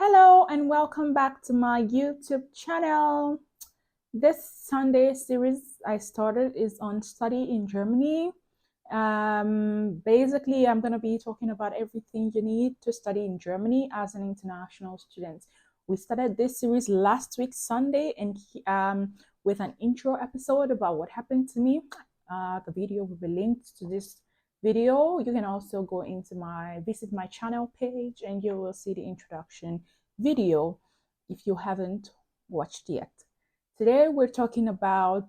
Hello and welcome back to my YouTube channel. This Sunday series I started is on study in Germany. Basically, I'm going to be talking about everything you need to study in Germany as an international student. We started this series last week, Sunday, and with an intro episode about what happened to me. The video will be linked to this video. You can also go into visit my channel page and you will see the introduction video if you haven't watched yet. Today we're talking about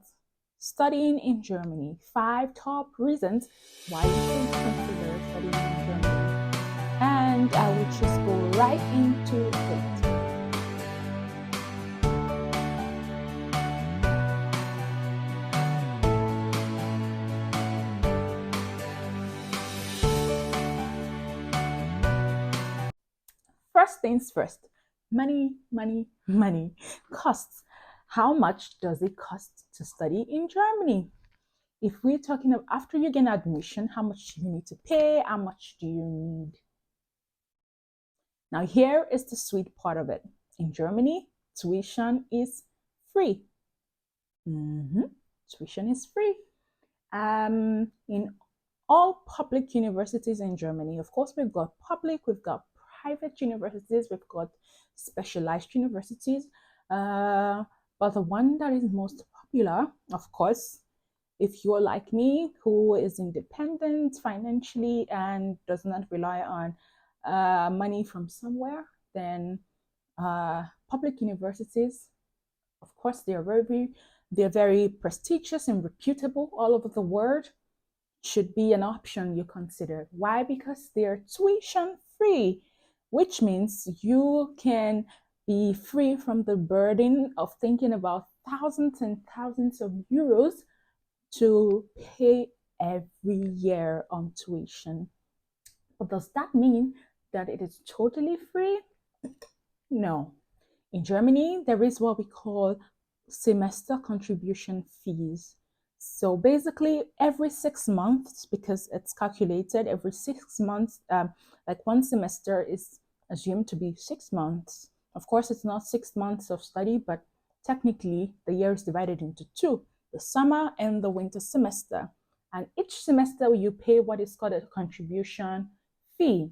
studying in Germany, 5 top reasons why you should consider studying in Germany. And I will just go right into it. First things first, money, money, money. Costs. How much does it cost to study in Germany? If we're talking of after you get admission, how much do you need to pay? How much do you need? Now, here is the sweet part of it. In Germany, tuition is free. Tuition is free. In all public universities in Germany, of course, we've got public, we've got private universities, we've got specialized universities. But the one that is most popular, of course, if you're like me, who is independent financially and does not rely on money from somewhere, then public universities, of course, they're very prestigious and reputable all over the world. Should be an option you consider. Why? Because they're tuition free, which means you can be free from the burden of thinking about thousands and thousands of euros to pay every year on tuition. But does that mean that it is totally free? No. In Germany, there is what we call semester contribution fees. So basically, every 6 months, because it's calculated every 6 months, like one semester is assumed to be 6 months. Of course, it's not 6 months of study, but technically the year is divided into two, the summer and the winter semester. And each semester you pay what is called a contribution fee.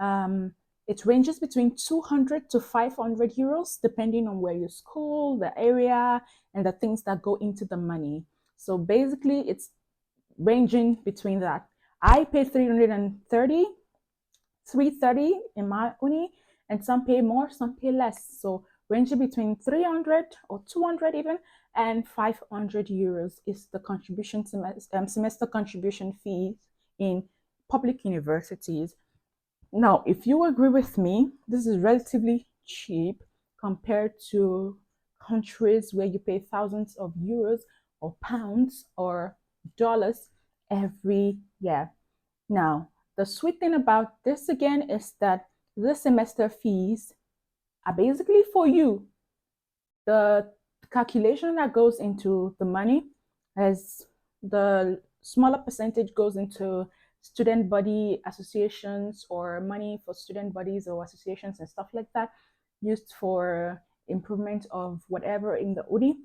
It ranges between 200 to 500 euros, depending on where you school, the area, and the things that go into the money. So basically, it's ranging between that. I pay 330 in my uni, and some pay more, some pay less. So ranging between 300 or 200 even, and 500 euros is the semester contribution fees in public universities. Now, if you agree with me, this is relatively cheap compared to countries where you pay thousands of euros or pounds or dollars every year. Now, the sweet thing about this again is that the semester fees are basically for you. The calculation that goes into the money is the smaller percentage goes into student body associations or money for student bodies or associations and stuff like that, used for improvement of whatever in the uni.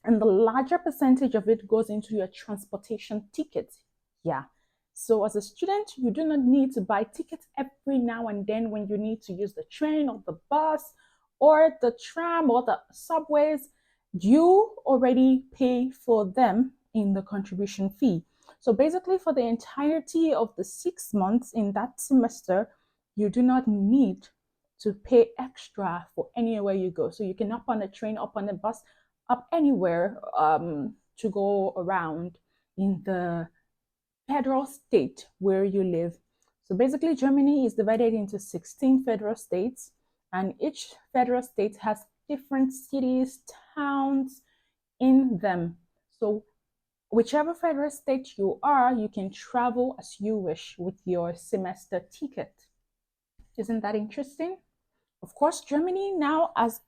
And the larger percentage of it goes into your transportation ticket. Yeah. So as a student, you do not need to buy tickets every now and then when you need to use the train or the bus or the tram or the subways. You already pay for them in the contribution fee. So basically, for the entirety of the 6 months in that semester, you do not need to pay extra for anywhere you go. So you can up on a train, up on a bus, up anywhere to go around in the federal state where you live. So basically, Germany is divided into 16 federal states, and each federal state has different cities, towns in them. So whichever federal state you are, you can travel as you wish with your semester ticket. Isn't that interesting? Of course, Germany now has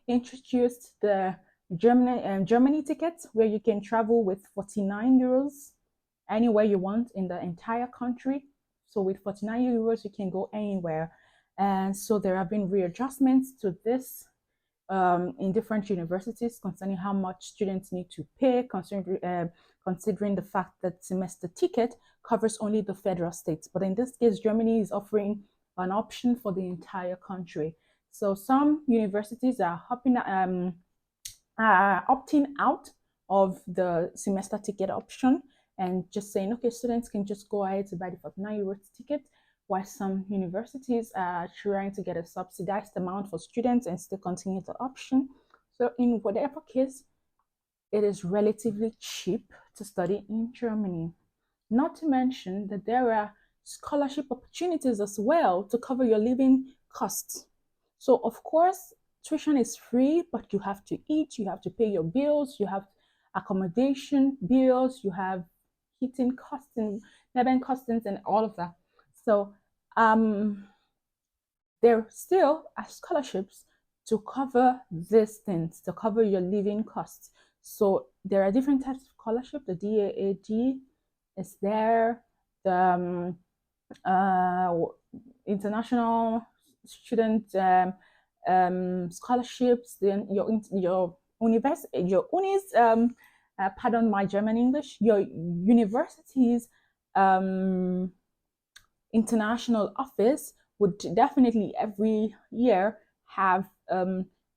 introduced the Germany tickets where you can travel with 49 euros anywhere you want in the entire country. So with 49 euros, you can go anywhere. And so there have been readjustments to this in different universities concerning how much students need to pay, considering the fact that semester ticket covers only the federal states. But in this case, Germany is offering an option for the entire country. So some universities are opting out of the semester ticket option and just saying, okay, students can just go ahead to buy the 49 € ticket, while some universities are trying to get a subsidized amount for students and still continue the option. So in whatever case, it is relatively cheap to study in Germany. Not to mention that there are scholarship opportunities as well to cover your living costs. So of course, tuition is free, but you have to eat, you have to pay your bills, you have accommodation bills, you have heating costs and living costs and all of that. So there still are scholarships to cover these things, to cover your living costs. So there are different types of scholarship. The DAAD is there. The international student scholarships. Then your unis. Pardon my German English. Your universities international office would definitely every year have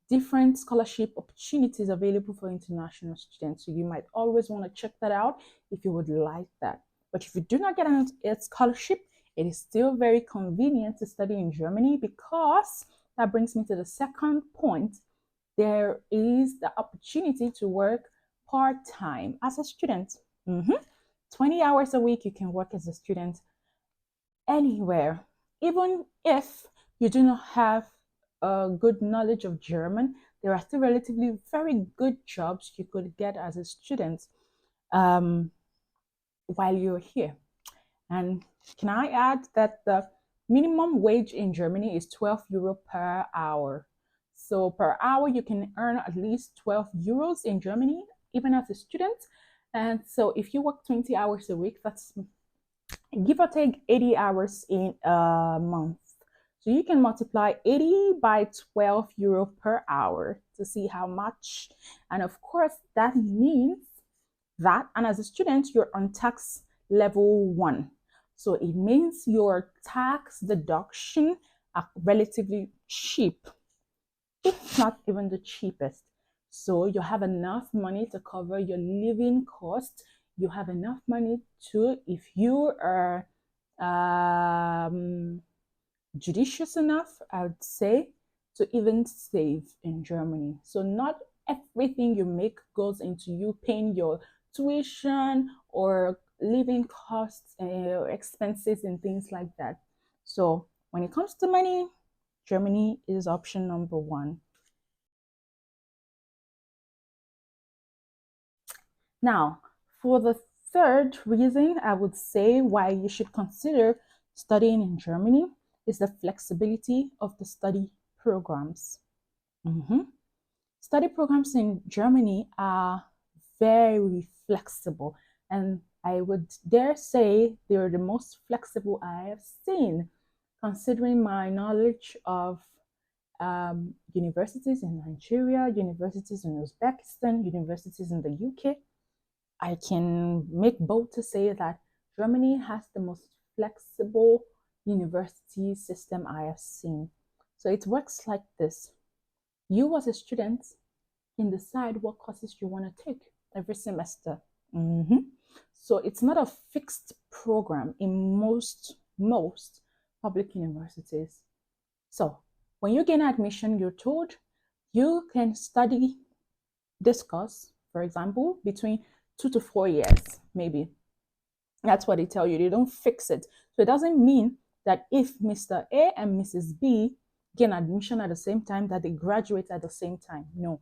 different scholarship opportunities available for international students. So you might always want to check that out if you would like that. But if you do not get a scholarship, it is still very convenient to study in Germany, because that brings me to the second point. There is the opportunity to work part-time as a student. 20 hours a week you can work as a student anywhere. Even if you do not have a good knowledge of German, there are still relatively very good jobs you could get as a student while you're here. And can I add that the minimum wage in Germany is 12 € per hour. So per hour, you can earn at least 12 € in Germany, even as a student. And so if you work 20 hours a week, that's give or take 80 hours in a month. So you can multiply 80 by 12 € per hour to see how much. And of course, that means that, and as a student, you're on tax level 1. So it means your tax deduction are relatively cheap, if not even the cheapest. So you have enough money to cover your living costs. You have enough money to, if you are judicious enough, I would say, to even save in Germany. So not everything you make goes into you paying your tuition or living costs or expenses and things like that. So when it comes to money, Germany is option number 1. Now, for the third reason, I would say why you should consider studying in Germany is the flexibility of the study programs. Study programs in Germany are very flexible, and I would dare say they're the most flexible I have seen, considering my knowledge of universities in Nigeria, universities in Uzbekistan, universities in the UK. I can make bold to say that Germany has the most flexible university system I have seen. So it works like this. You as a student can decide what courses you want to take every semester. So it's not a fixed program in most public universities. So when you gain admission, you're told you can study this course, for example, between 2 to 4 years, maybe. That's what they tell you. They don't fix it. So it doesn't mean that if Mr. A and Mrs. B gain admission at the same time, that they graduate at the same time. No,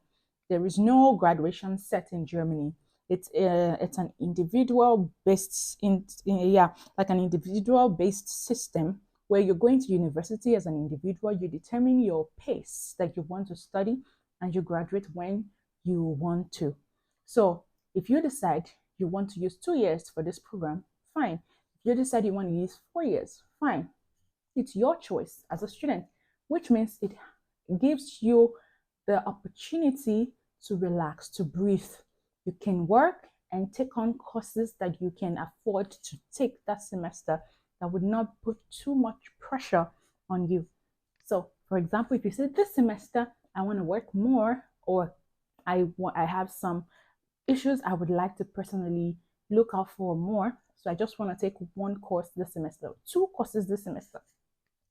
there is no graduation set in Germany. It's an individual based like an individual based system where you're going to university as an individual. You determine your pace that you want to study, and you graduate when you want to. So if you decide you want to use 2 years for this program, fine. If you decide you want to use 4 years, fine. It's your choice as a student, which means it gives you the opportunity to relax, to breathe. You can work and take on courses that you can afford to take that semester that would not put too much pressure on you. So, for example, if you say this semester I want to work more, or I have some issues I would like to personally look out for more, so I just want to take one course this semester, two courses this semester.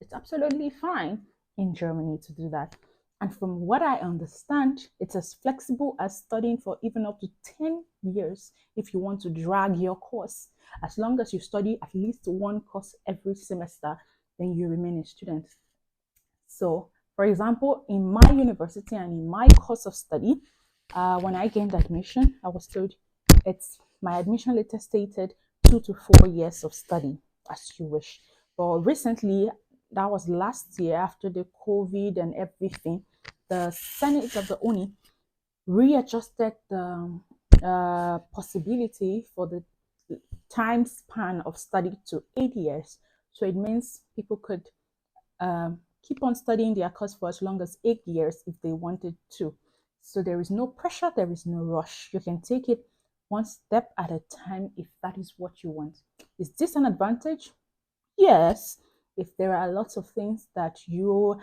It's absolutely fine in Germany to do that. And from what I understand, it's as flexible as studying for even up to 10 years if you want to drag your course. As long as you study at least one course every semester, then you remain a student. So, for example, in my university and in my course of study, when I gained admission, I was told it's my admission letter stated 2 to 4 years of study, as you wish. But recently, that was last year after the COVID and everything, the Senate of the UNI readjusted the possibility for the time span of study to 8 years. So it means people could keep on studying their course for as long as 8 years if they wanted to. So there is no pressure, there is no rush. You can take it one step at a time if that is what you want. Is this an advantage? Yes, if there are lots of things that you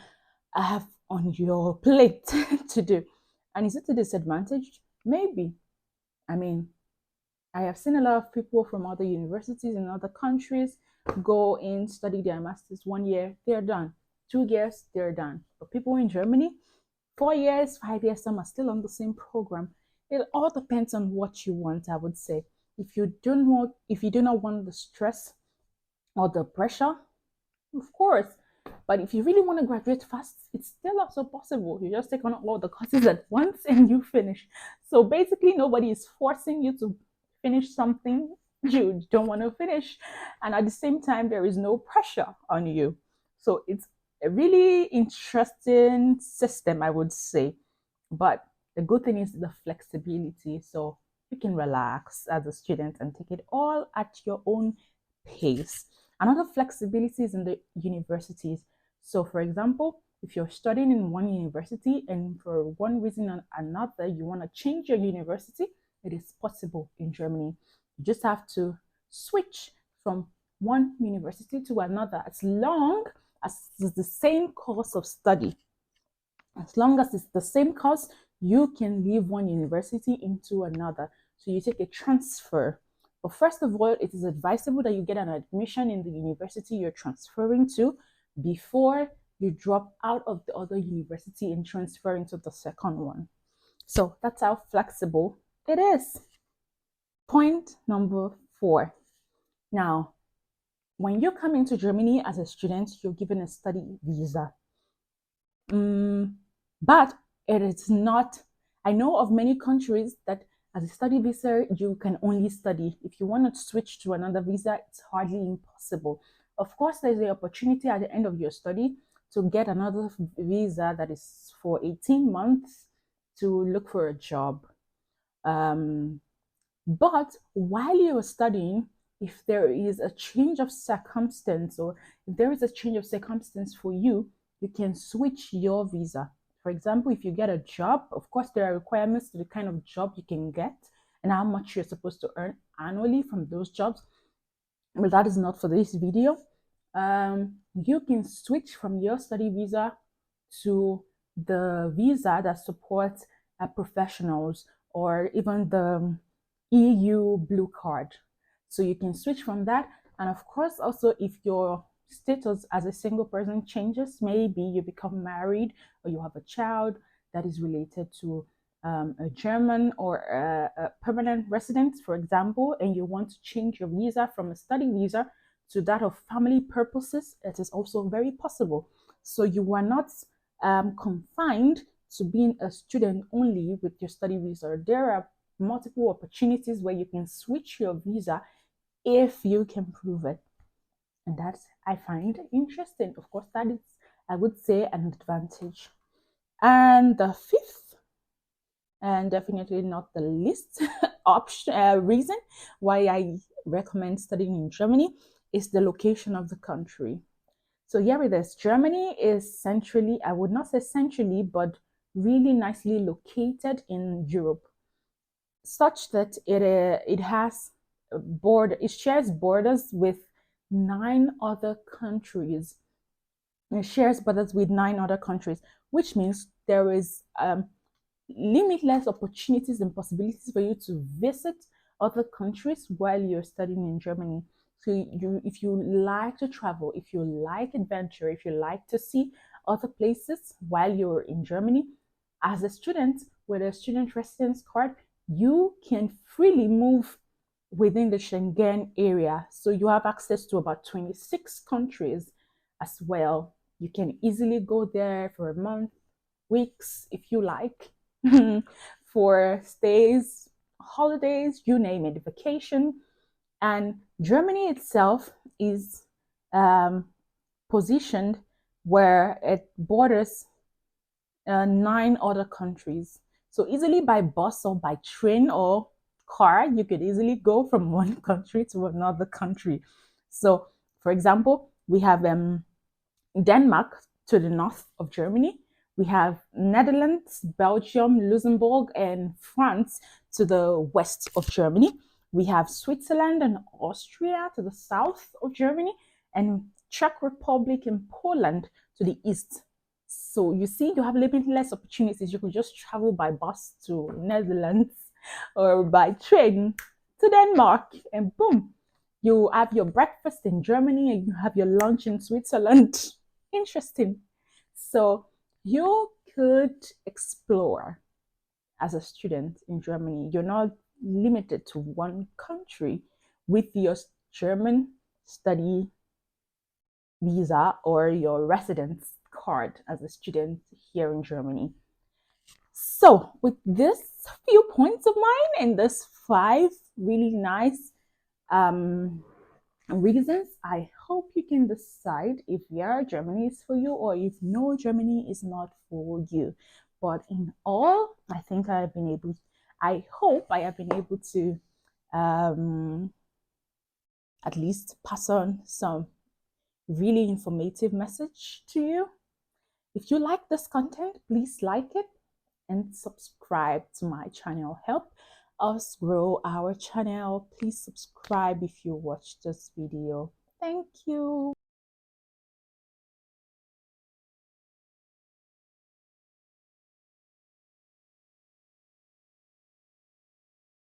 have on your plate to do. And is it a disadvantage? Maybe. I mean, I have seen a lot of people from other universities in other countries go in, study their masters 1 year, they're done. 2 years, they're done. But people in Germany, 4 years, 5 years, some are still on the same program. It all depends on what you want, I would say. If you do not want the stress or the pressure, of course. But if you really want to graduate fast, it's still also possible. You just take on all the courses at once and you finish. So basically, nobody is forcing you to finish something you don't want to finish. And at the same time, there is no pressure on you. So it's a really interesting system, I would say. But the good thing is the flexibility. So you can relax as a student and take it all at your own pace. Another flexibility is in the universities. So, for example, if you're studying in one university and for one reason or another you want to change your university, it is possible in Germany. You just have to switch from one university to another as long as it's the same course of study. As long as it's the same course, you can leave one university into another. So you take a transfer. But first of all, it is advisable that you get an admission in the university you're transferring to before you drop out of the other university and transfer into the second one. So that's how flexible it is. Point number 4. Now, when you come into Germany as a student, you're given a study visa. But it is not, I know of many countries that as a study visa, you can only study. If you want to switch to another visa, it's hardly impossible. Of course, there's the opportunity at the end of your study to get another visa that is for 18 months to look for a job. But while you're studying, if there is a change of circumstance, or if there is a change of circumstance for you, you can switch your visa. For example, if you get a job, of course, there are requirements to the kind of job you can get and how much you're supposed to earn annually from those jobs. Well, that is not for this video. You can switch from your study visa to the visa that supports professionals, or even the EU blue card. So you can switch from that. And of course, also if your status as a single person changes, maybe you become married or you have a child that is related to a German or a permanent resident, for example, and you want to change your visa from a study visa to that of family purposes, it is also very possible. So you are not confined to being a student only with your study visa. There are multiple opportunities where you can switch your visa if you can prove it. And that I find interesting. Of course, that is, I would say, an advantage. And the fifth, and definitely not the least reason why I recommend studying in Germany is the location of the country. So here it is. Germany is centrally, I would not say centrally, but really nicely located in Europe, such that it has it shares borders with 9 other countries. It shares borders with 9 other countries, which means there is limitless opportunities and possibilities for you to visit other countries while you're studying in Germany. So if you like to travel, if you like adventure, if you like to see other places while you're in Germany, as a student with a student residence card, you can freely move within the Schengen area. So you have access to about 26 countries as well. You can easily go there for a month, weeks, if you like, for stays, holidays, you name it, vacation. And Germany itself is positioned where it borders 9 other countries. So easily by bus or by train or car, you could easily go from one country to another country. So, for example, we have Denmark to the north of Germany. We have Netherlands, Belgium, Luxembourg, and France to the west of Germany. We have Switzerland and Austria to the south of Germany, and Czech Republic and Poland to the east. So you see, you have limitless opportunities. You could just travel by bus to Netherlands or by train to Denmark, and boom, you have your breakfast in Germany and you have your lunch in Switzerland. Interesting. So you could explore as a student in Germany. You're not limited to one country with your German study visa or your residence card as a student here in Germany. So, with this few points of mine and this 5 really nice reasons, I hope you can decide if yeah, Germany is for you or if no, Germany is not for you. But in all, I think I hope I have been able to at least pass on some really informative message to you. If you like this content, please like it and subscribe to my channel. Help us grow our channel. Please subscribe if you watch this video. Thank you.